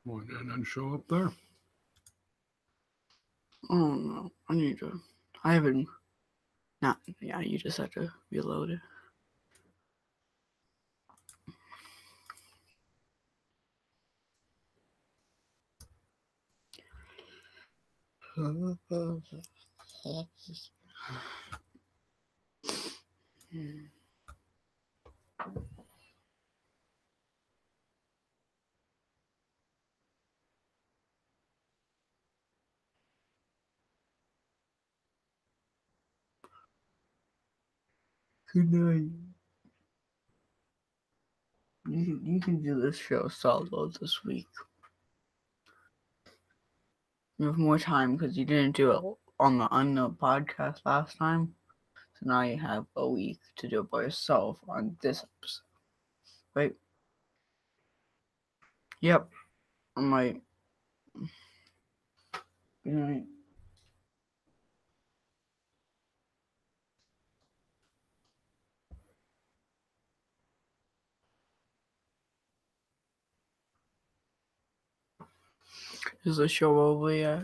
Well, and show up there. Oh no, I haven't. Not. Yeah, you just have to reload it. Good night. You can do this show solo this week. You have more time because you didn't do it on the Unknown podcast last time. So now you have a week to do it by yourself on this episode. Wait. Yep. I might. Good night. Is the show over yet?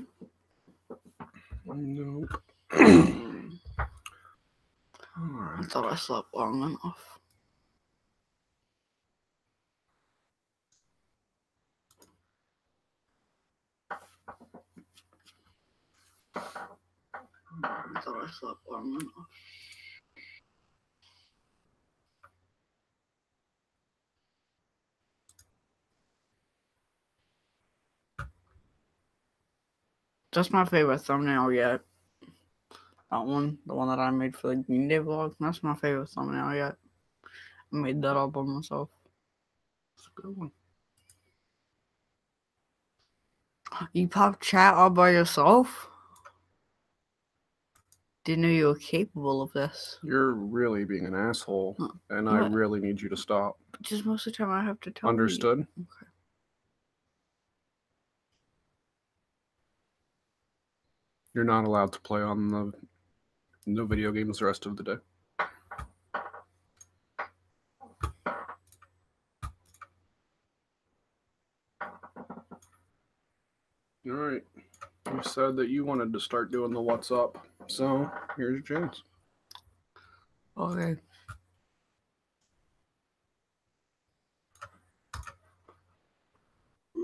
Nope. I thought I slept long enough. I thought I slept long enough. That's my favorite thumbnail yet. That one, the one that I made for the Green Day vlog. That's my favorite thumbnail yet. I made that all by myself. It's a good one. You pop chat all by yourself? Didn't know you were capable of this. You're really being an asshole, and I really need you to stop. Just most of the time I have to tell Understood? you. Okay. You're not allowed to play on the video games the rest of the day. Alright. You said that you wanted to start doing the what's up, so here's your chance. Okay.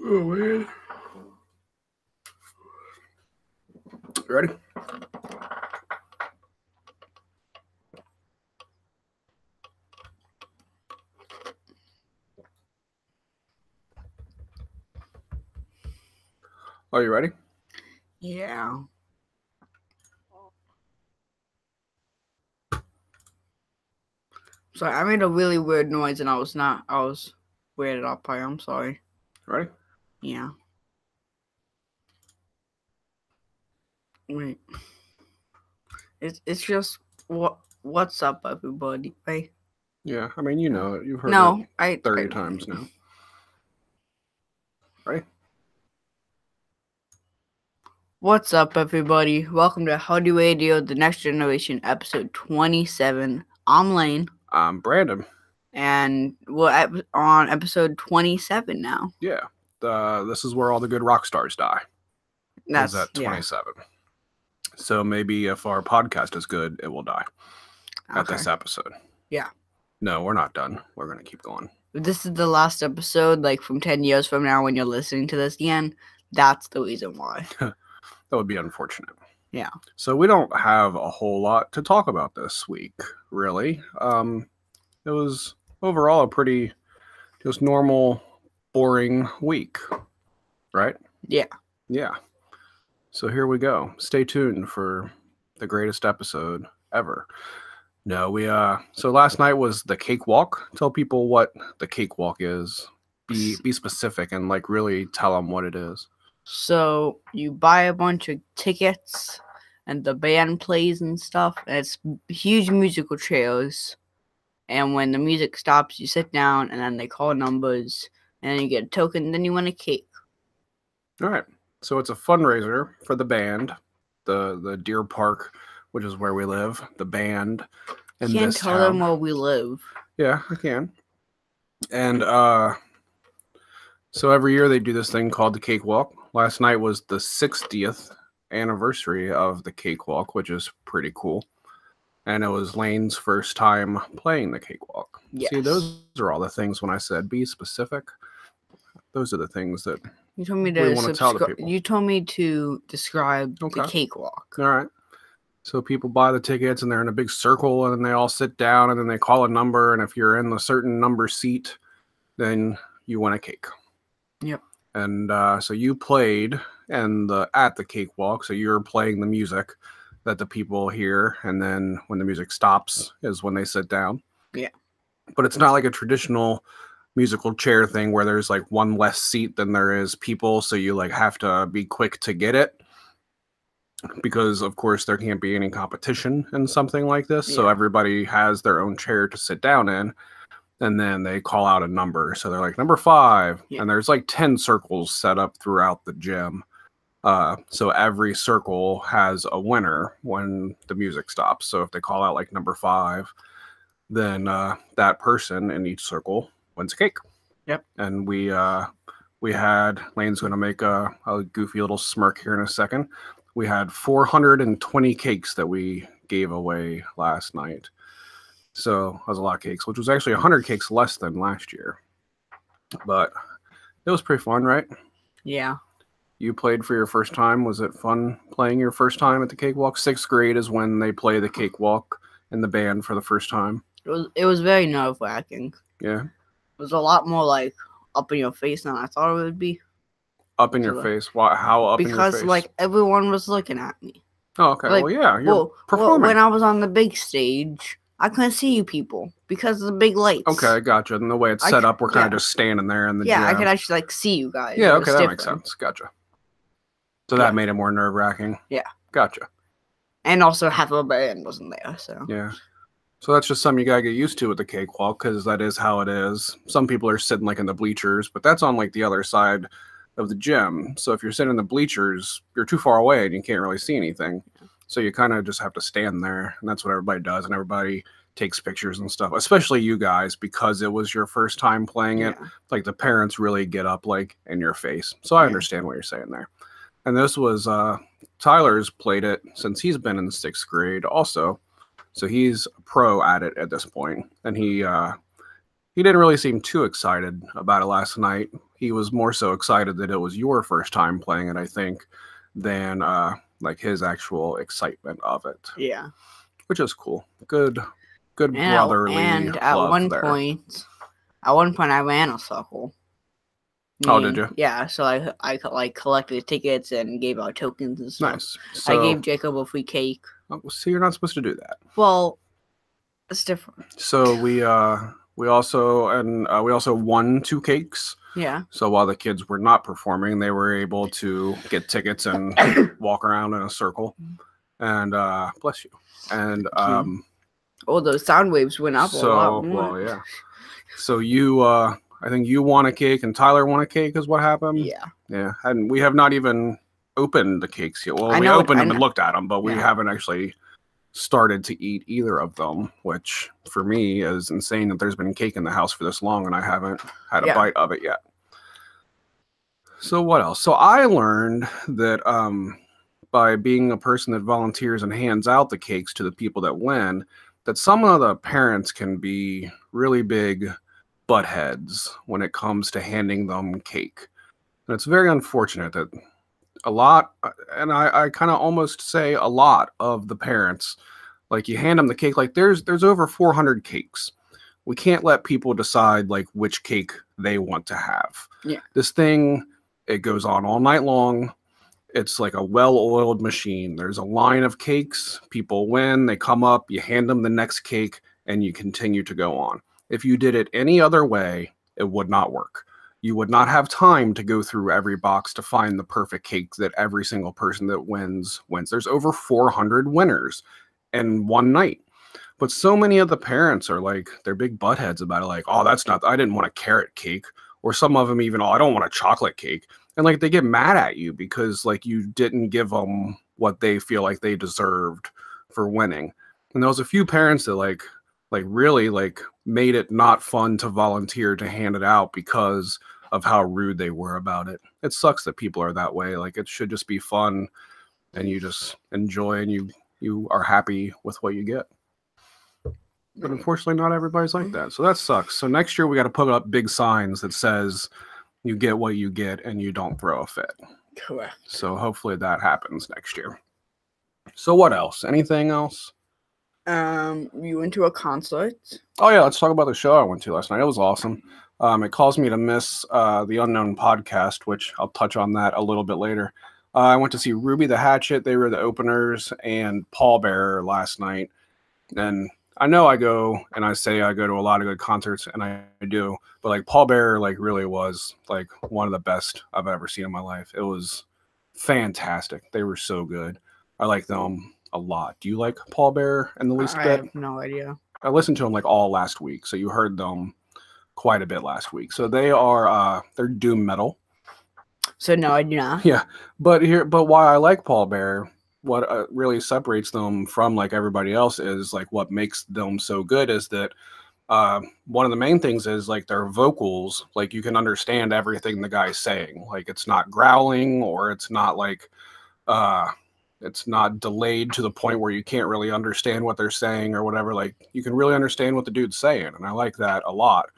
Oh, man. Ready? Are you ready? Yeah. Sorry, I made a really weird noise and I was weirded out by it. I'm sorry. Ready? Yeah. Wait. It's just what's up, everybody, right? Yeah, I mean, you know it. You've heard it 30 times now. Ready? What's up, everybody? Welcome to Howdy Radio, the Next Generation, episode 27. I'm Lane. I'm Brandon. And we're on episode 27 now. Yeah. This is where all the good rock stars die. That's at 27. Yeah. So maybe if our podcast is good, it will die at this episode. Yeah. No, we're not done. We're going to keep going. If this is the last episode, like from 10 years from now when you're listening to this again, that's the reason why. That would be unfortunate. Yeah. So we don't have a whole lot to talk about this week, really. It was overall a pretty just normal, boring week, right? Yeah. Yeah. So here we go. Stay tuned for the greatest episode ever. No, so last night was the cakewalk. Tell people what the cakewalk is. Be specific and like really tell them what it is. So you buy a bunch of tickets and the band plays and stuff. And it's huge musical chairs. And when the music stops, you sit down and then they call numbers and then you get a token and then you win a cake. All right. So it's a fundraiser for the band, the Deer Park, which is where we live, the band. You can't tell them where we live. Yeah, I can. And So every year they do this thing called the cakewalk. Last night was the 60th anniversary of the cakewalk, which is pretty cool. And it was Lane's first time playing the cakewalk. Yes. See, those are all the things when I said be specific. Those are the things that You told me we to want to tell the people. You told me to describe Okay. the cakewalk. All right. So people buy the tickets and they're in a big circle and then they all sit down and then they call a number. And if you're in the certain number seat, then you win a cake. Yep. And so you played at the cakewalk. So you're playing the music that the people hear. And then when the music stops is when they sit down. Yeah. But it's not like a traditional musical chair thing where there's like one less seat than there is people. So you like have to be quick to get it. Because of course there can't be any competition in something like this. So everybody has their own chair to sit down in. And then they call out a number. So they're like, number 5. Yeah. And there's like 10 circles set up throughout the gym. So every circle has a winner when the music stops. So if they call out like number 5, then that person in each circle wins a cake. Yep. And we had, Lane's going to make a goofy little smirk here in a second. We had 420 cakes that we gave away last night. So that was a lot of cakes, which was actually 100 cakes less than last year. But it was pretty fun, right? Yeah. You played for your first time. Was it fun playing your first time at the cakewalk? 6th grade is when they play the cakewalk in the band for the first time. It was very nerve-wracking. Yeah. It was a lot more like up in your face than I thought it would be. Up in your face? Why? How up in your face? Because like everyone was looking at me. Oh, okay. Like, well, yeah, you're performing. When I was on the big stage, I couldn't see you people because of the big lights. Okay, gotcha. And the way it's set up, we're kind of just standing there in the gym. I could actually like see you guys. Yeah, okay, that makes sense. Gotcha. So that made it more nerve-wracking. Yeah. Gotcha. And also half of the band wasn't there, so. Yeah. So that's just something you gotta get used to with the cakewalk, because that is how it is. Some people are sitting like in the bleachers, but that's on like the other side of the gym. So if you're sitting in the bleachers, you're too far away and you can't really see anything. So you kind of just have to stand there, and that's what everybody does, and everybody takes pictures and stuff, especially you guys, because it was your first time playing it. Like the parents really get up like in your face. So I understand what you're saying there. And this was Tyler's played it since he's been in the 6th grade also. So he's a pro at it at this point. And he didn't really seem too excited about it last night. He was more so excited that it was your first time playing it, I think, than like his actual excitement of it. Yeah. Which is cool. Good brotherly and at love one there. point I ran a circle. Oh, did you? Yeah, so I like collected tickets and gave out tokens and stuff. Nice. So, I gave Jacob a free cake. So you're not supposed to do that. Well, it's different. So we also won 2 cakes. Yeah. So while the kids were not performing, they were able to get tickets and walk around in a circle. And bless you. And those sound waves went up a lot more. Well, yeah. So you I think you won a cake and Tyler won a cake is what happened. Yeah. Yeah. And we have not even opened the cakes yet. Well, we opened them and looked at them, but we haven't actually started to eat either of them, which for me is insane that there's been cake in the house for this long and I haven't had a bite of it yet. So what else? So I learned that by being a person that volunteers and hands out the cakes to the people that win, that some of the parents can be really big butt heads when it comes to handing them cake. And it's very unfortunate that a lot, and I kind of almost say a lot of the parents, like you hand them the cake, like there's over 400 cakes. We can't let people decide like which cake they want to have. Yeah. This thing, it goes on all night long. It's like a well-oiled machine. There's a line of cakes. People win. They come up. You hand them the next cake, and you continue to go on. If you did it any other way, it would not work. You would not have time to go through every box to find the perfect cake that every single person that wins. There's over 400 winners in one night. But so many of the parents are like, they're big buttheads about it. Like, oh, I didn't want a carrot cake. Or some of them even, oh, I don't want a chocolate cake. And like they get mad at you because like you didn't give them what they feel like they deserved for winning. And there was a few parents that like really like made it not fun to volunteer to hand it out because of how rude they were about it. It sucks that people are that way. Like, it should just be fun and you just enjoy and you are happy with what you get. But unfortunately, not everybody's like that. So that sucks. So next year we got to put up big signs that says you get what you get and you don't throw a fit. Correct. So hopefully that happens next year. So what else? Anything else? You went to a concert. Oh yeah, let's talk about the show I went to last night. It was awesome. It caused me to miss the Unknown podcast, which I'll touch on that a little bit later. I went to see Ruby the Hatchet. They were the openers, and Pallbearer last night. And I know I go and I say I go to a lot of good concerts, and I do, but like Pallbearer, like really was like one of the best I've ever seen in my life. It was fantastic. They were so good. I like them a lot. Do you like Pallbearer in the least I bit? have no idea. I listened to them like all last week, so you heard them quite a bit last week. So they are they're doom metal. So no, I do not. Yeah, but why I like Pallbearer, what really separates them from like everybody else is like what makes them so good is that one of the main things is like their vocals, like you can understand everything the guy's saying. Like it's not growling or it's not like it's not delayed to the point where you can't really understand what they're saying or whatever. Like you can really understand what the dude's saying, and I like that a lot.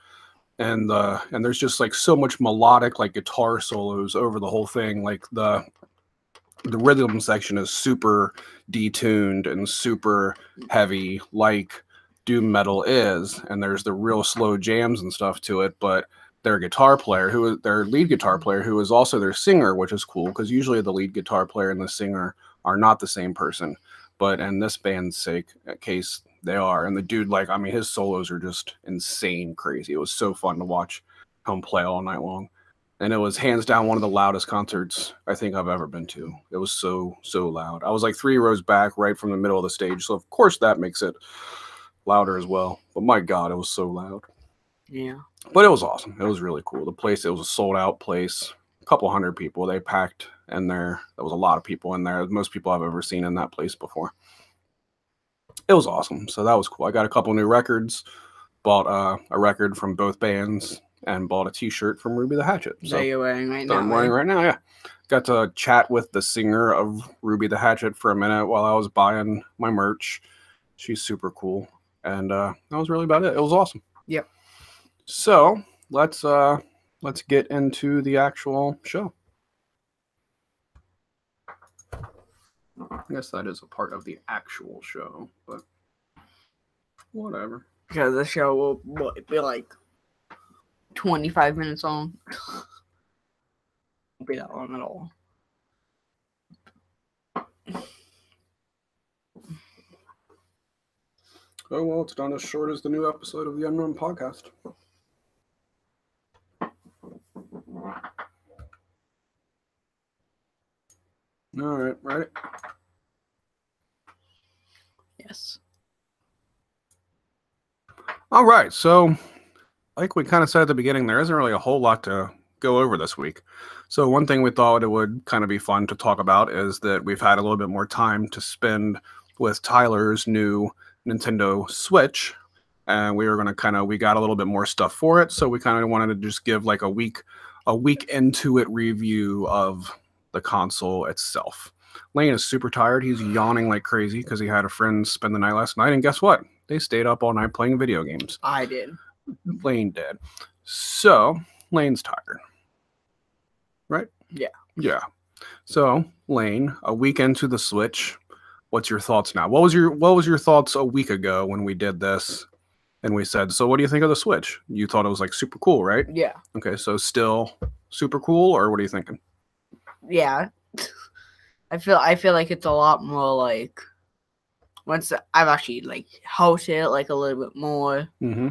And there's just like so much melodic like guitar solos over the whole thing. Like the rhythm section is super detuned and super heavy, like doom metal is, and there's the real slow jams and stuff to it. But their guitar player, their lead guitar player, who is also their singer, which is cool because usually the lead guitar player and the singer are not the same person, but in this band's case, they are. And the dude, like, I mean, his solos are just insane crazy. It was so fun to watch him play all night long. And it was hands down one of the loudest concerts I think I've ever been to. It was so loud. I was like 3 rows back right from the middle of the stage. So of course that makes it louder as well. But my God, it was so loud. Yeah. But it was awesome. It was really cool. The place, it was a sold out place. A couple hundred people. They packed in there. There was a lot of people in there. Most people I've ever seen in that place before. It was awesome. So that was cool. I got a couple new records. Bought a record from both bands. And bought a T-shirt from Ruby the Hatchet. So that you're wearing right now. I'm wearing right now, yeah. Got to chat with the singer of Ruby the Hatchet for a minute while I was buying my merch. She's super cool, and that was really about it. It was awesome. Yep. So let's get into the actual show. I guess that is a part of the actual show, but whatever. Because the show will be like 25 minutes long. Won't be that long at all. Oh, well, it's not as short as the new episode of the Unknown podcast. All right, ready? Yes. All right, so like we kind of said at the beginning, there isn't really a whole lot to go over this week. So one thing we thought it would kind of be fun to talk about is that we've had a little bit more time to spend with Tyler's new Nintendo Switch. And we were going to we got a little bit more stuff for it. So we kind of wanted to just give like a week into it review of the console itself. Lane is super tired. He's yawning like crazy because he had a friend spend the night last night. And guess what? They stayed up all night playing video games. I did. Lane did. So Lane's tired. Right? Yeah. Yeah. So Lane, a week into the Switch, what's your thoughts now? What was your thoughts a week ago when we did this and we said, so what do you think of the Switch? You thought it was like super cool, right? Yeah. Okay, so still super cool, or what are you thinking? Yeah. I feel like it's a lot more like once I've actually like held it like a little bit more. Mm-hmm.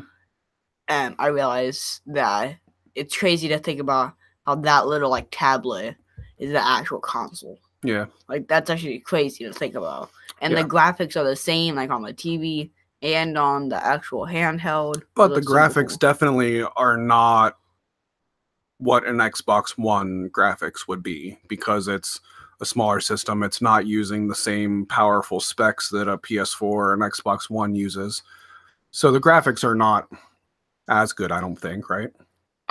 And I realized that it's crazy to think about how that little like tablet is the actual console. Yeah. Like that's actually crazy to think about. And the graphics are the same like on the TV and on the actual handheld. But the graphics definitely are not what an Xbox One graphics would be because it's a smaller system. It's not using the same powerful specs that a PS4 or an Xbox One uses. So the graphics are not as good, I don't think, right?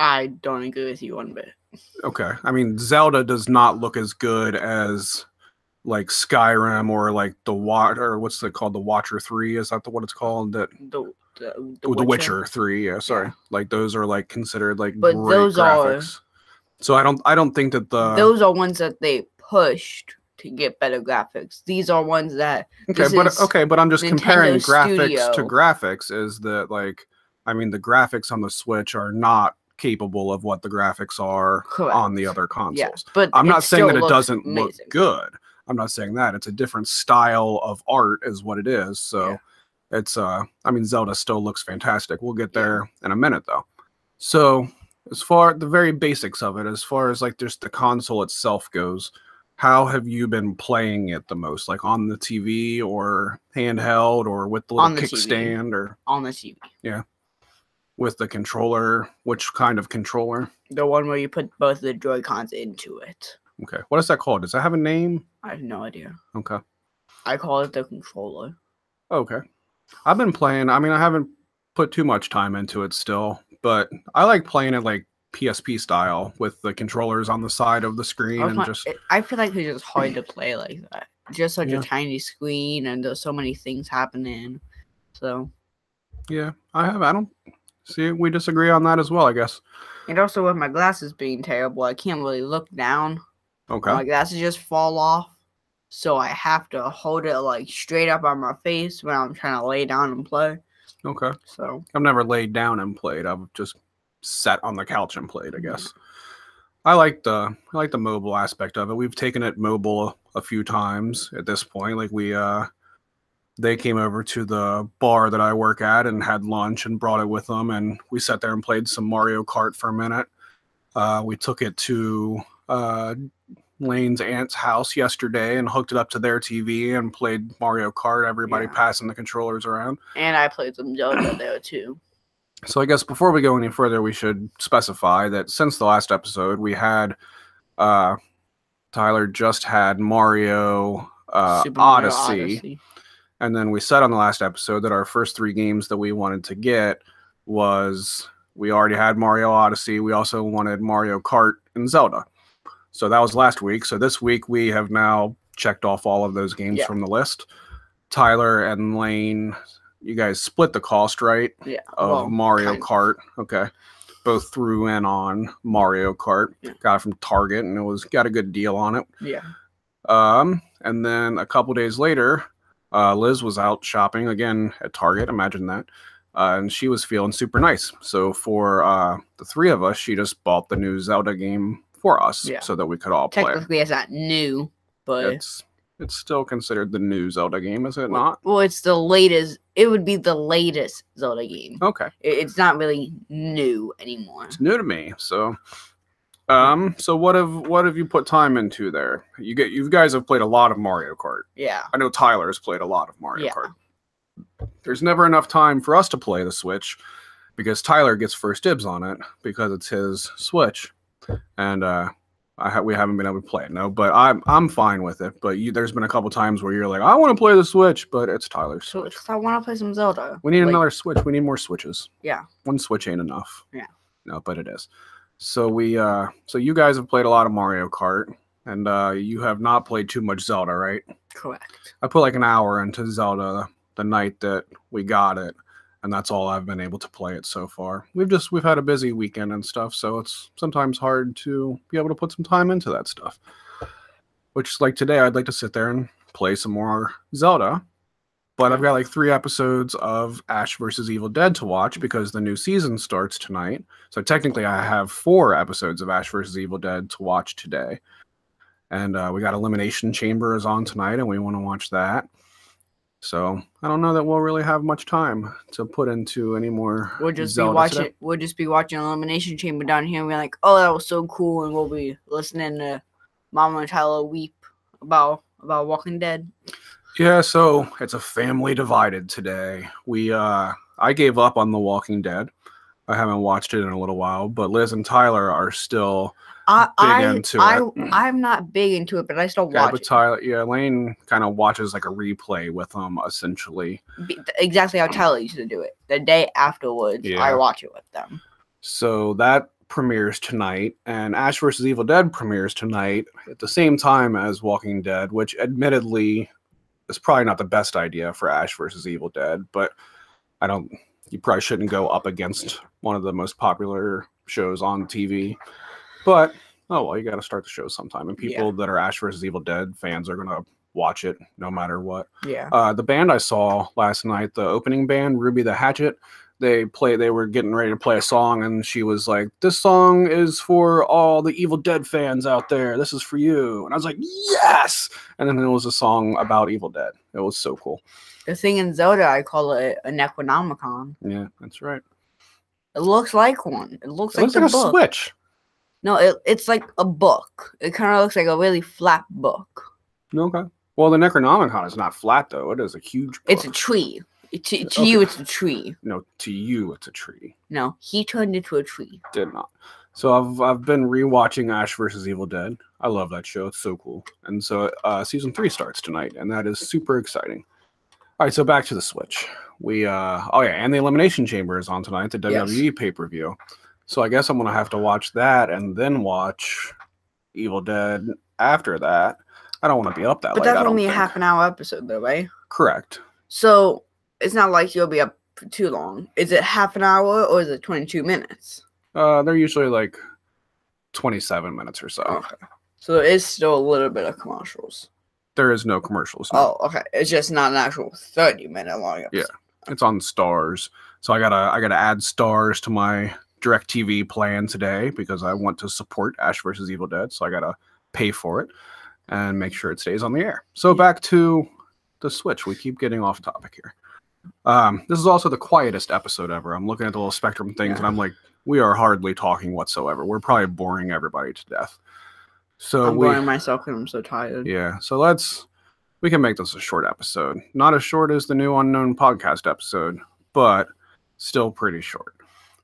I don't agree with you one bit. Okay. I mean, Zelda does not look as good as like Skyrim or like the Water. What's it called? The Watcher 3? Is that what it's called? That The The Witcher 3. Yeah, sorry. Yeah. Like those are like considered like But great those graphics. So I don't think that those are ones that they pushed to get better graphics. These are ones that but I'm just comparing Nintendo graphics to Studio. graphics. Is that like, I mean, the graphics on the Switch are not capable of what the graphics are Correct. on the other consoles. Yeah, but I'm not saying that it looks doesn't amazing. look good. I'm not saying that. It's a different style of art is what it is. So it's I mean, Zelda still looks fantastic. We'll get there in a minute though. So as far the very basics of it, as far as like just the console itself goes, how have you been playing it the most? Like on the TV or handheld or with the little kickstand or on the TV? Yeah. With the controller, which kind of controller? The one where you put both the Joy-Cons into it. Okay. What is that called? Does that have a name? I have no idea. Okay. I call it the controller. Okay. I've been playing. I mean, I haven't put too much time into it still, but I like playing it like PSP style with the controllers on the side of the screen and just. I feel like it's just hard to play like that. Just such a tiny screen and there's so many things happening. So. Yeah, I don't see. We disagree on that as well, I guess. And also with my glasses being terrible, I can't really look down. Okay. My glasses just fall off. So I have to hold it like straight up on my face when I'm trying to lay down and play. Okay. So I've never laid down and played. I've just sat on the couch and played, I guess. I like the mobile aspect of it. We've taken it mobile a few times at this point. Like they came over to the bar that I work at and had lunch and brought it with them, and we sat there and played some Mario Kart for a minute. We took it to Lane's aunt's house yesterday and hooked it up to their TV and played Mario Kart, everybody passing the controllers around. And I played some Zelda there too. So I guess before we go any further, we should specify that since the last episode, we had Tyler just had Mario Odyssey. And then we said on the last episode that our first 3 games that we wanted to get was, we already had Mario Odyssey. We also wanted Mario Kart and Zelda. So that was last week. So this week we have now checked off all of those games from the list. Tyler and Lane, you guys split the cost, right? Yeah. Of Mario Kart. Okay. Both threw in on Mario Kart. Yeah. Got it from Target and got a good deal on it. Yeah. And then a couple days later, Liz was out shopping again at Target. Imagine that. And she was feeling super nice. So for the 3 of us, she just bought the new Zelda game for us so that we could all play. Technically, it's not new, but it's still considered the new Zelda game, is it not? Well, it's the latest. It would be the latest Zelda game. Okay. It's not really new anymore. It's new to me. So, so what have you put time into there? You guys have played a lot of Mario Kart. Yeah. I know Tyler has played a lot of Mario Kart. There's never enough time for us to play the Switch because Tyler gets first dibs on it because it's his Switch, and we haven't been able to play it. No, but I'm fine with it. But there's been a couple times where you're like, I want to play the Switch, but it's Tyler's Switch. I want to play some Zelda. We need another Switch. We need more Switches. Yeah. One Switch ain't enough. Yeah. No, but it is. So so you guys have played a lot of Mario Kart, and you have not played too much Zelda, right? Correct. I put like an hour into Zelda the night that we got it, and that's all I've been able to play it so far. We've had a busy weekend and stuff, so it's sometimes hard to be able to put some time into that stuff. Which, like today, I'd like to sit there and play some more Zelda, but I've got like 3 episodes of Ash vs. Evil Dead to watch because the new season starts tonight. So technically, I have 4 episodes of Ash vs. Evil Dead to watch today. And we got Elimination Chamber is on tonight, and we want to watch that. So I don't know that we'll really have much time to put into any more. We'll just Zelda be watching Elimination Chamber down here and be like, "Oh, that was so cool," and we'll be listening to Mama and Tyler weep about Walking Dead. Yeah, so it's a family divided today. I gave up on The Walking Dead. I haven't watched it in a little while, but Liz and Tyler are still into it. I'm not big into it, but I still watch it. Tyler, Lane kind of watches like a replay with them, essentially. Exactly how Tyler used to do it. The day afterwards, I watch it with them. So that premieres tonight, and Ash vs. Evil Dead premieres tonight at the same time as Walking Dead, which admittedly is probably not the best idea for Ash vs. Evil Dead, but you probably shouldn't go up against one of the most popular shows on TV. But, oh well, you got to start the show sometime, and people that are Ash vs. Evil Dead fans are going to watch it no matter what. Yeah. The band I saw last night, the opening band, Ruby the Hatchet, they were getting ready to play a song, and she was like, "This song is for all the Evil Dead fans out there. This is for you." And I was like, "Yes!" And then there was a song about Evil Dead. It was so cool. The thing in Zelda, I call it a Necronomicon. Yeah, that's right. It looks like one. It looks like a book. Switch. No, it's like a book. It kind of looks like a really flat book. Okay. Well, the Necronomicon is not flat, though. It is a huge book. It's a tree. To you, it's a tree. No, to you, it's a tree. No, he turned into a tree. Did not. So I've been rewatching Ash vs. Evil Dead. I love that show. It's so cool. And so season 3 starts tonight, and that is super exciting. All right, so back to the Switch. And the Elimination Chamber is on tonight, the WWE pay-per-view. So I guess I'm gonna have to watch that and then watch Evil Dead after that. I don't want to be up that late. But that's only a half an hour episode, though, right? Correct. So it's not like you'll be up for too long. Is it half an hour or is it 22 minutes? They're usually like 27 minutes or so. Okay. So there is still a little bit of commercials. There is no commercials. No. Oh, okay. It's just not an actual 30-minute long episode. Yeah, it's on Stars. So I gotta add Stars to my DirecTV plan today because I want to support Ash vs. Evil Dead. So I gotta pay for it and make sure it stays on the air. So back to the Switch. We keep getting off topic here. This is also the quietest episode ever. I'm looking at the little spectrum things and I'm like, we are hardly talking whatsoever. We're probably boring everybody to death. So I'm boring myself because I'm so tired. Yeah, so we can make this a short episode. Not as short as the new Unknown podcast episode, but still pretty short.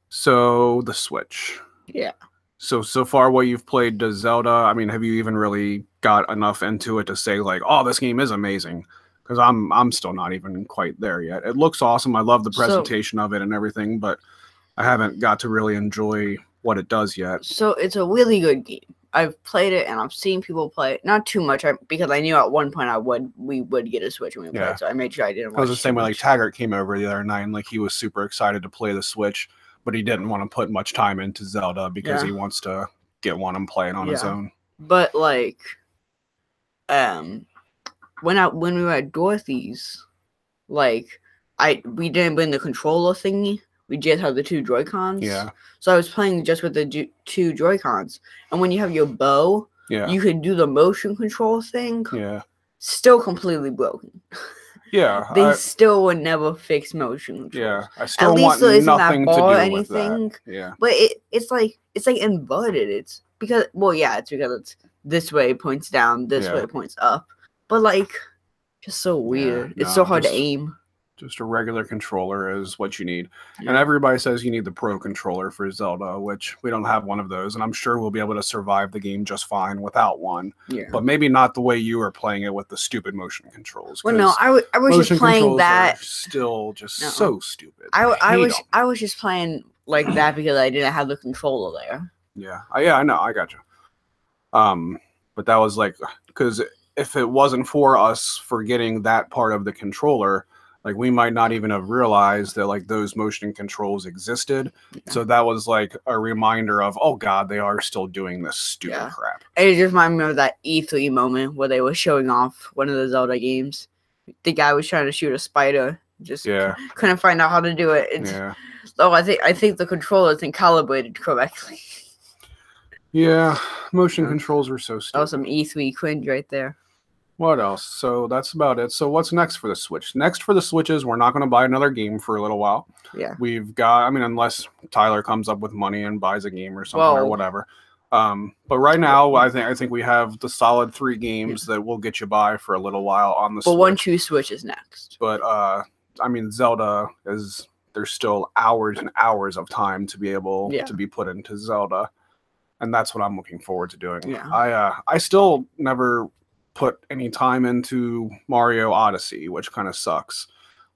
So the Switch. Yeah. So far what you've played to Zelda, I mean, have you even really got enough into it to say like, oh, this game is amazing? Because I'm still not even quite there yet. It looks awesome. I love the presentation of it and everything, but I haven't got to really enjoy what it does yet. So it's a really good game. I've played it and I've seen people play it. Not too much, because I knew at one point we would get a Switch when we played. So I made sure I didn't. It was the same way. Like Taggart came over the other night and like he was super excited to play the Switch, but he didn't want to put much time into Zelda because he wants to get one and play it on his own. But like, when we were at Dorothy's, like we didn't bring the controller thingy. We just had the 2 Joy-Cons. Yeah. So I was playing just with the 2 Joy-Cons. And when you have your bow, you can do the motion control thing. Yeah. Still completely broken. Yeah. They still would never fix motion control. Yeah. I still want nothing to do with that. Yeah. But it's like inverted. It's because it's this way it points down, this way it points up. But like, just so weird. It's so hard to aim. Just a regular controller is what you need. Yeah. And everybody says you need the Pro controller for Zelda, which we don't have one of those. And I'm sure we'll be able to survive the game just fine without one. Yeah. But maybe not the way you were playing it with the stupid motion controls. Well, no, I was just playing that. Still just so stupid. I was just playing like that because I didn't have the controller there. Yeah. I know. I got you. But that was like, because if it wasn't for us forgetting that part of the controller, like we might not even have realized that like those motion controls existed. Yeah. So that was like a reminder of, oh God, they are still doing this stupid crap. It just reminded me of that E3 moment where they were showing off one of the Zelda games. The guy was trying to shoot a spider, just couldn't find out how to do it. So I think the controller isn't calibrated correctly. Yeah, motion controls are so stupid. That was some E3 cringe right there. What else? So that's about it. So what's next for the Switch? Next for the Switch is we're not going to buy another game for a little while. Yeah. We've got, unless Tyler comes up with money and buys a game or something or whatever. But right now, I think we have the solid 3 games that will get you by for a little while on the Switch. But once you Switch is next. But, Zelda there's still hours and hours of time to be able to be put into Zelda. And that's what I'm looking forward to doing. Yeah. I still never put any time into Mario Odyssey, which kind of sucks.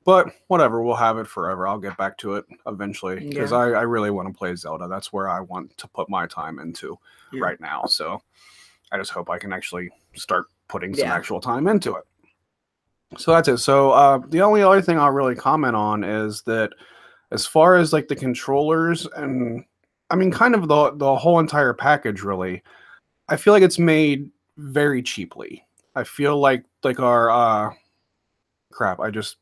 But whatever, we'll have it forever. I'll get back to it eventually because Yeah. I really want to play Zelda. That's where I want to put my time into right now. So I just hope I can actually start putting some actual time into it. So that's it. So the only other thing I'll really comment on is that as far as like the controllers and I mean kind of the whole entire package really, I feel like it's made very cheaply. I feel like our crap, I just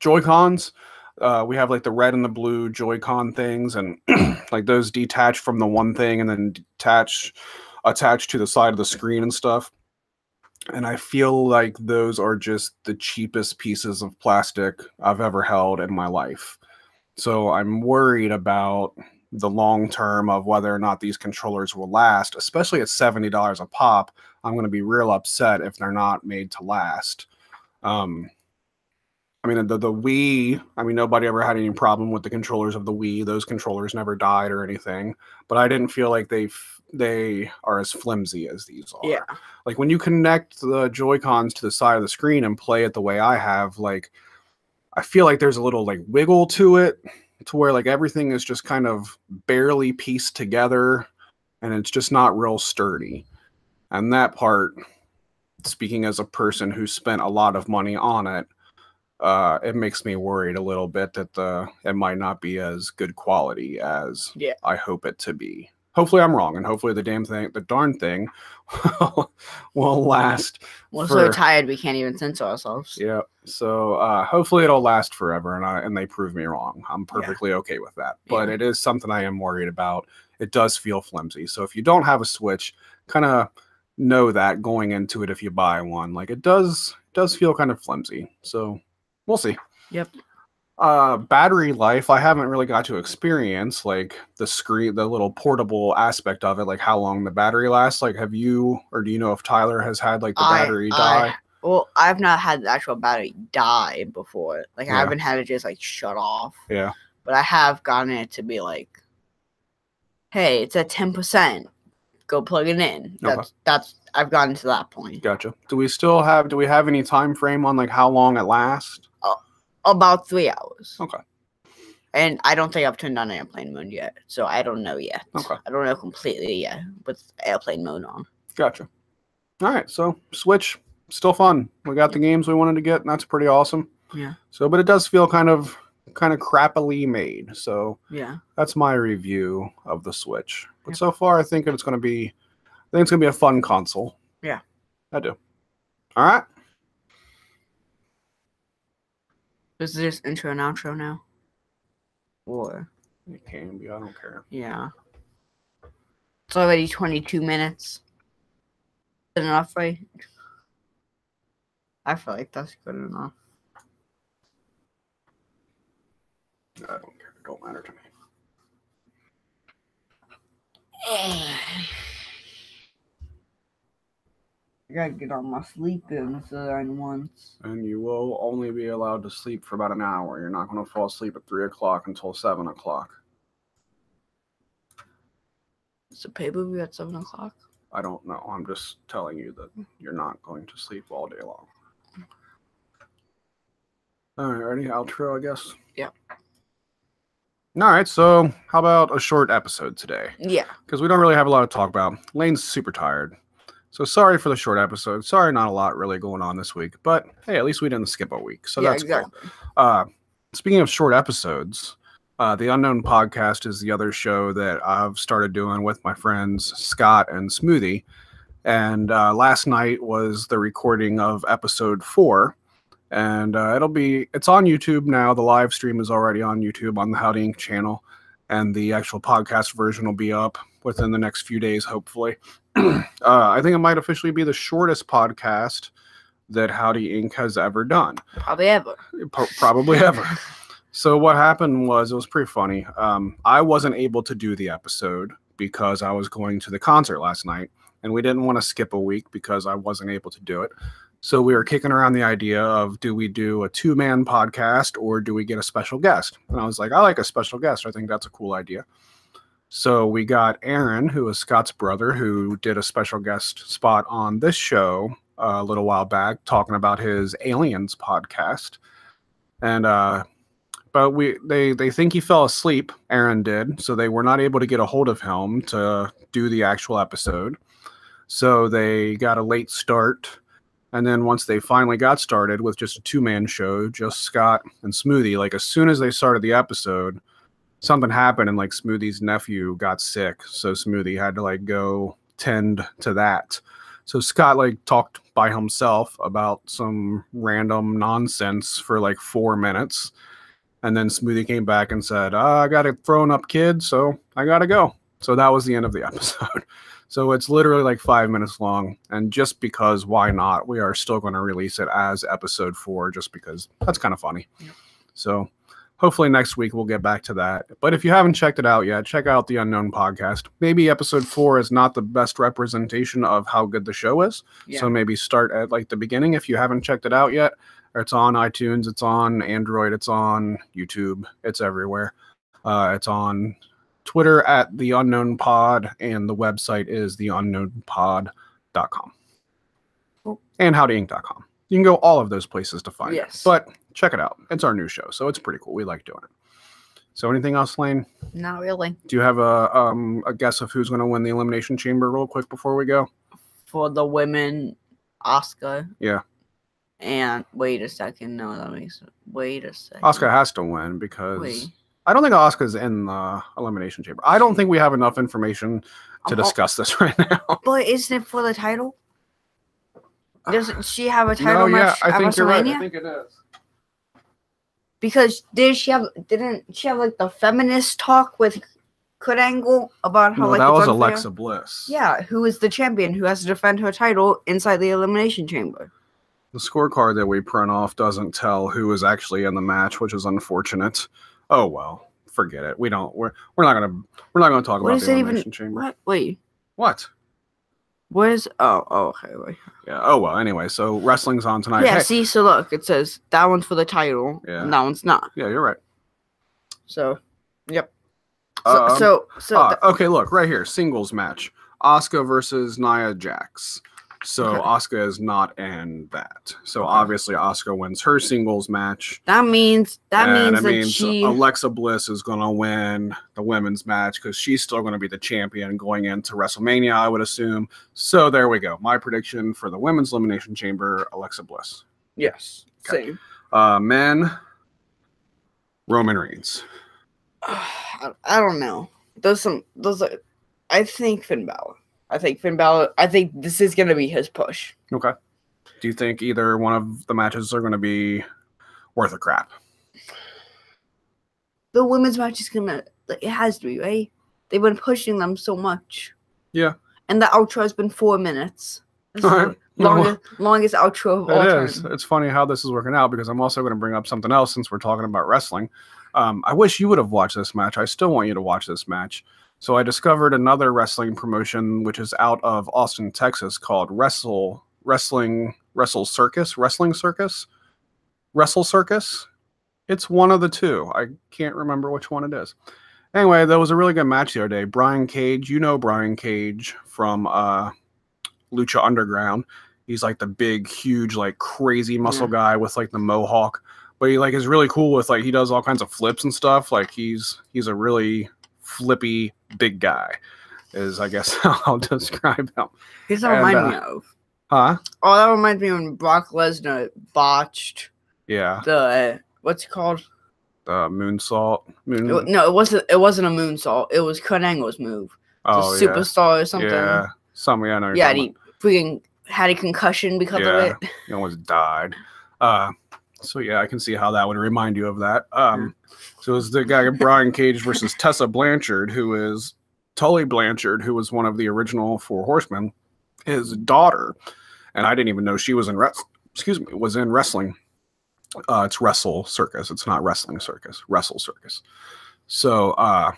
Joy-Cons. We have like the red and the blue Joy-Con things, and like those detach from the one thing and then attach to the side of the screen and stuff. And I feel like those are just the cheapest pieces of plastic I've ever held in my life. So I'm worried about the long term of whether or not these controllers will last, especially at $70 a pop. I'm going to be real upset if they're not made to last. I mean, the Wii, I mean, nobody ever had any problem with the controllers of the Wii. Those controllers never died or anything, but I didn't feel like they are as flimsy as these are. Yeah. Like when you connect the Joy-Cons to the side of the screen and play it the way I have, like I feel like there's a little like wiggle to it to where like everything is just kind of barely pieced together and it's just not real sturdy. And that part, speaking as a person who spent a lot of money on it, it makes me worried a little bit that it might not be as good quality as I hope it to be. Hopefully I'm wrong, and hopefully the darn thing will last. We're so tired we can't even censor ourselves. Yeah. So hopefully it'll last forever, and they prove me wrong. I'm perfectly okay with that. But it is something I am worried about. It does feel flimsy. So if you don't have a Switch, kind of know that going into it if you buy one. Like it does feel kind of flimsy. So we'll see. Yep. Battery life, I haven't really got to experience like the screen, the little portable aspect of it, like how long the battery lasts. Like, have you, or do you know if Tyler has had like the battery die? Well, I've not had the actual battery die before. Like, I haven't had it just like shut off. Yeah. But I have gotten it to be like, hey, it's at 10%. Go plug it in. That's I've gotten to that point. Gotcha. Do we have any time frame on like how long it lasts? About 3 hours. Okay. And I don't think I've turned on airplane mode yet, so I don't know yet. Okay. I don't know completely yet with airplane mode on. Gotcha. All right, so Switch, still fun. We got the games we wanted to get, and that's pretty awesome. Yeah. So, but it does feel kind of crappily made. So yeah, that's my review of the Switch. But so far, I think it's gonna be a fun console. Yeah, I do. All right. Is this intro and outro now? Or it can be. I don't care. Yeah. It's already 22 minutes. Is that enough, right? I feel like that's good enough. I don't care. It don't matter to me. I gotta get all my sleep in once. And you will only be allowed to sleep for about an hour. You're not going to fall asleep at 3 o'clock until 7 o'clock. Is the pay-per-view at 7 o'clock? I don't know. I'm just telling you that you're not going to sleep all day long. All right, ready? Outro, I guess? Yeah. All right, so how about a short episode today? Yeah. Because we don't really have a lot to talk about. Lane's super tired. So sorry for the short episode. Sorry, not a lot really going on this week. But hey, at least we didn't skip a week. So that's cool. Speaking of short episodes, The Unknown Podcast is the other show that I've started doing with my friends Scott and Smoothie. And last night was the recording of episode 4. And it's on YouTube now. The live stream is already on YouTube on the Howdy Inc. channel. And the actual podcast version will be up within the next few days, hopefully. I think it might officially be the shortest podcast that Howdy Inc. has ever done. Probably ever. Probably ever. So what happened was, it was pretty funny. I wasn't able to do the episode because I was going to the concert last night, and we didn't want to skip a week because I wasn't able to do it. So we were kicking around the idea of, do we do a 2-man podcast or do we get a special guest? And I was like, I like a special guest. I think that's a cool idea. So we got Aaron, who is Scott's brother, who did a special guest spot on this show a little while back, talking about his Aliens podcast. And but they think he fell asleep. Aaron did, so they were not able to get a hold of him to do the actual episode. So they got a late start. And then once they finally got started with just a 2-man show, just Scott and Smoothie, like as soon as they started the episode, something happened and like Smoothie's nephew got sick. So Smoothie had to like go tend to that. So Scott like talked by himself about some random nonsense for like 4 minutes. And then Smoothie came back and said, I got a thrown up kid, so I got to go. So that was the end of the episode. So it's literally like 5 minutes long. And just because, why not? We are still going to release it as episode 4, just because that's kind of funny. Yep. So hopefully next week we'll get back to that. But if you haven't checked it out yet, check out the Unknown Podcast. Maybe episode 4 is not the best representation of how good the show is. Yeah. So maybe start at like the beginning if you haven't checked it out yet. It's on iTunes, it's on Android, it's on YouTube, it's everywhere. It's on Twitter at The Unknown Pod, and the website is theunknownpod.com. Oh. And howdyinc.com. You can go all of those places to find it. But check it out. It's our new show, so it's pretty cool. We like doing it. So anything else, Lane? Not really. Do you have a guess of who's going to win the Elimination Chamber real quick before we go? For the women, Asuka. Yeah. And wait a second. No, that makes it. Wait a second. Asuka has to win because I don't think Asuka's in the Elimination Chamber. I don't think we have enough information to discuss this right now. But isn't it for the title? Doesn't she have a title match at at WrestleMania? You're right. WrestleMania? I think it is. Because didn't she have like the feminist talk with Kurt Angle about how that was Alexa Bliss. Yeah, who is the champion who has to defend her title inside the Elimination Chamber. The scorecard that we print off doesn't tell who is actually in the match, which is unfortunate. Oh well, forget it. We're not gonna talk about the Elimination Chamber. What? Wait. What? Where's okay, wait. Yeah, oh well, anyway, so wrestling's on tonight. Yeah, see, so look, it says that one's for the title, and that one's not. Yeah, you're right. So, yep. Okay, look, right here, singles match. Asuka versus Nia Jax. So Asuka is not in that. So obviously Asuka wins her singles match. That means Alexa Bliss is going to win the women's match because she's still going to be the champion going into WrestleMania, I would assume. So there we go. My prediction for the women's elimination chamber: Alexa Bliss. Yes. Okay. Same. Men. Roman Reigns. I don't know. I think Finn Balor. I think this is going to be his push. Okay. Do you think either one of the matches are going to be worth a crap? The women's match is going to... It has to be, right? They've been pushing them so much. Yeah. And the outro has been 4 minutes. This is the longest outro of all time. It is. It's funny how this is working out because I'm also going to bring up something else since we're talking about wrestling. I wish you would have watched this match. I still want you to watch this match. So I discovered another wrestling promotion, which is out of Austin, Texas, called Wrestle Circus. It's one of the two. I can't remember which one it is. Anyway, there was a really good match the other day. Brian Cage, you know Brian Cage from Lucha Underground. He's like the big, huge, like crazy muscle guy with like the mohawk. But he like is really cool with like he does all kinds of flips and stuff. Like he's a really flippy big guy is I guess how I'll describe him. He's what remind me of. Huh? Oh, that reminds me when Brock Lesnar botched. Yeah. The what's it called? Moonsault. No, it wasn't a moonsault. It was Kurt Angle's move. Oh, Superstar or something. Yeah. Something I know. Yeah, and he freaking had a concussion because of it. He almost died. So yeah, I can see how that would remind you of that. So it was the guy Brian Cage versus Tessa Blanchard, who is Tully Blanchard, who was one of the original Four Horsemen, his daughter, and I didn't even know she was in wrestling. It's Wrestle Circus. It's not Wrestling Circus. Wrestle Circus. So I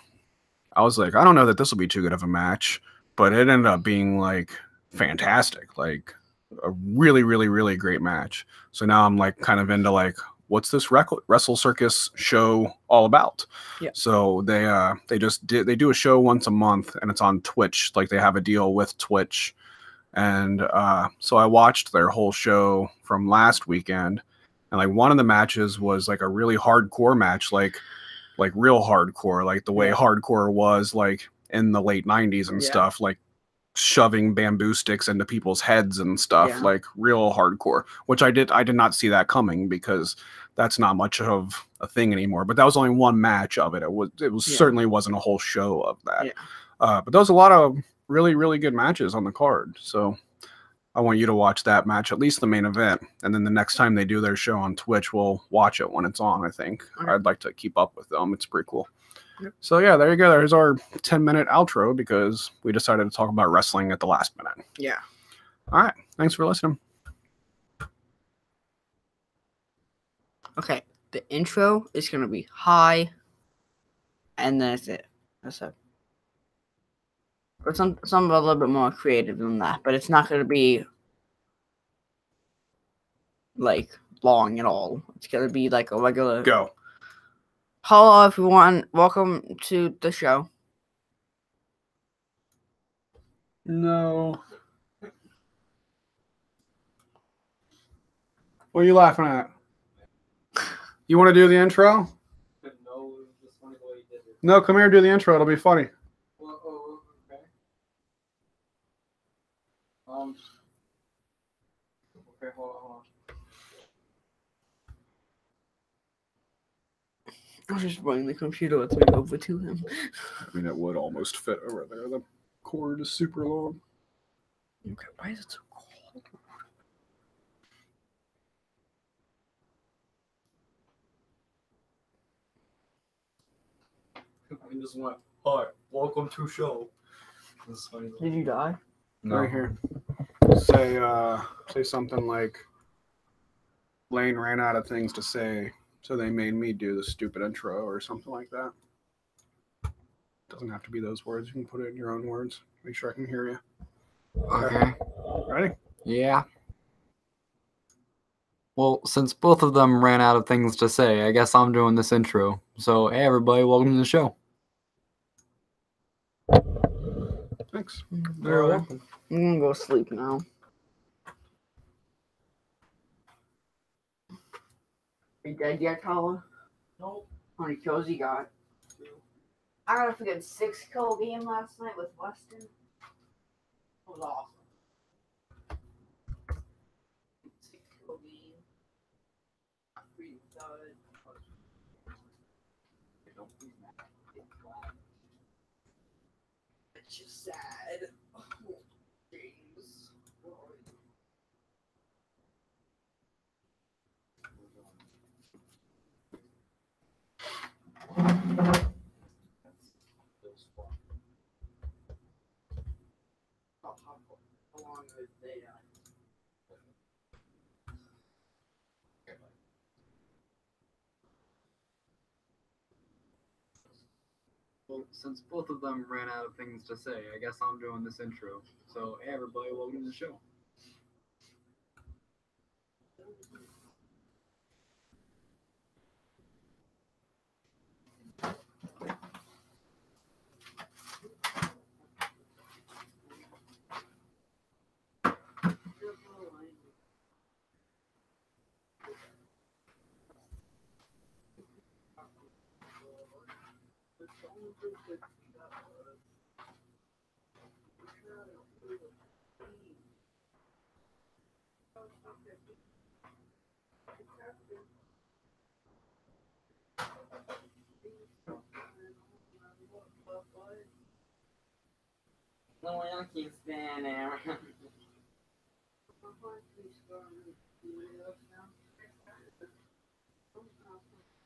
was like, I don't know that this will be too good of a match, but it ended up being like fantastic, like a really, really, really great match. So now I'm like kind of into like, what's this Wrestle Circus show all about? Yeah. So they do a show once a month and it's on Twitch. Like they have a deal with Twitch. And so I watched their whole show from last weekend. and like one of the matches was like a really hardcore match, like real hardcore, like the way hardcore was like in the late 90s and stuff, like shoving bamboo sticks into people's heads and stuff, like real hardcore, which I did not see that coming because that's not much of a thing anymore. But that was only one match of it. It was certainly wasn't a whole show of that. But there was a lot of really, really good matches on the card. So I want you to watch that match, at least the main event. And then the next time they do their show on Twitch, we'll watch it when it's on, I think. Okay. I'd like to keep up with them. It's pretty cool. Yep. So yeah, there you go. There's our 10-minute outro because we decided to talk about wrestling at the last minute. Yeah. All right. Thanks for listening. Okay. The intro is going to be high. And then that's it. That's it. Or some a little bit more creative than that. But it's not going to be like long at all. It's going to be like a regular. Go. Hello, everyone. Welcome to the show. No. What are you laughing at? You want to do the intro? No, just funny the way you did it. No, come here and do the intro. It'll be funny. Well, okay. Okay, hold on. I was just running the computer with me over to him. I mean, it would almost fit over there. The cord is super long. Okay, why is it so cold? I just went, hi, welcome to show. Did you die? No. Right here. Say something like, Lane ran out of things to say, so they made me do the stupid intro or something like that. Doesn't have to be those words. You can put it in your own words. Make sure I can hear you. Okay. Ready? Yeah. Well, since both of them ran out of things to say, I guess I'm doing this intro. So, hey everybody, welcome to the show. Thanks. You're welcome. I'm gonna go sleep now. Are you dead yet, Colin? Nope. How many kills you got? 2. I got a freaking 6-kill game last night with Weston. It was awesome. 6-kill game. Pretty good. It's just sad. Oh, James. How long is they Well, since both of them ran out of things to say, I guess I'm doing this intro. So, hey everybody, welcome to the show. No, I can't stand there.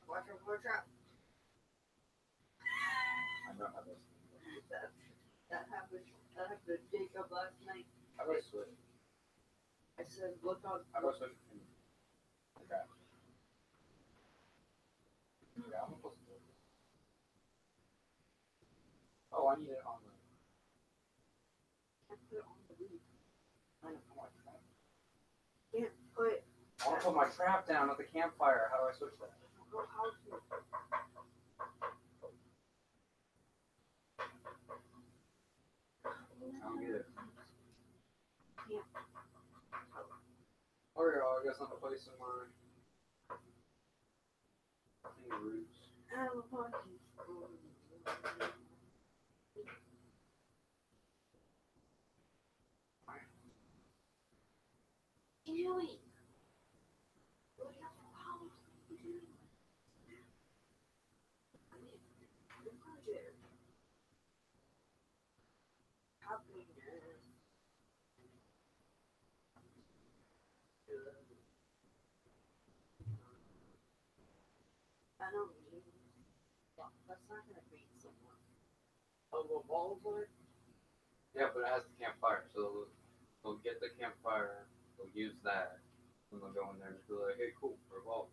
Watch out for a trap. I don't have this. That happened to Jacob last night. How do I switch? I said, look on. How do I switch? Okay. Yeah, I'm supposed to do this. Oh, I need it on the. Can't put it on the roof. I don't know what trap. Can't put. I want to put my trap down at the campfire. How do I switch that? How to? I don't get it. Yeah. Okay, well, I guess I'm placing my Yeah, but it has the campfire, so they'll get the campfire, they'll use that, and they'll go in there and be like, hey, cool, revolver.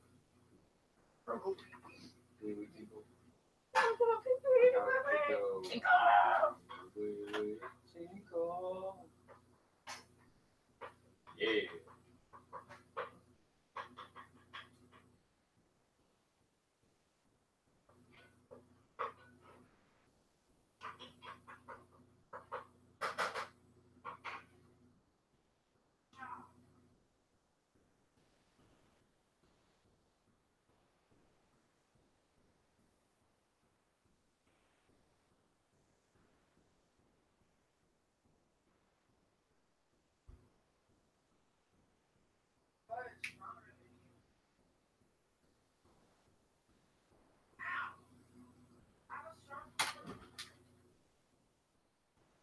Yeah.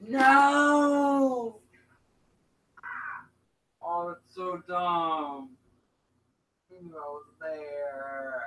No! Oh, that's so dumb. I knew I was there.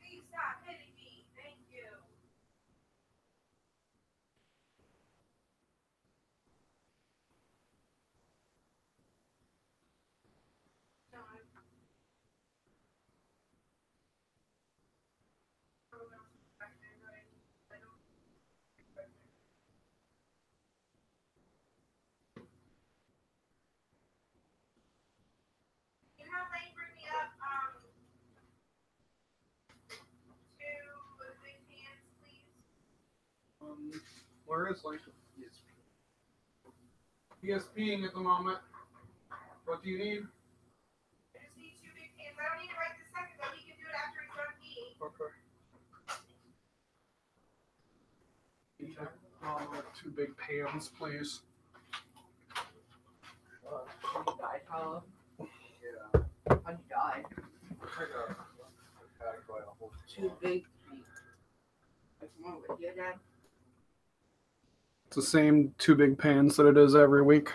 Please stop hitting me. Thank you. You have Lane bring me up to the big hands, please. Where is like He is peeing at the moment. What do you need? I just need 2 big hands. I don't need it right this second, though. He can do it after he's done peeing. Okay. Like 2 big pans, please. You died, Tyler? Yeah. How'd you die? Too big. What's wrong with you, Dad? It's the same 2 big pans that it is every week.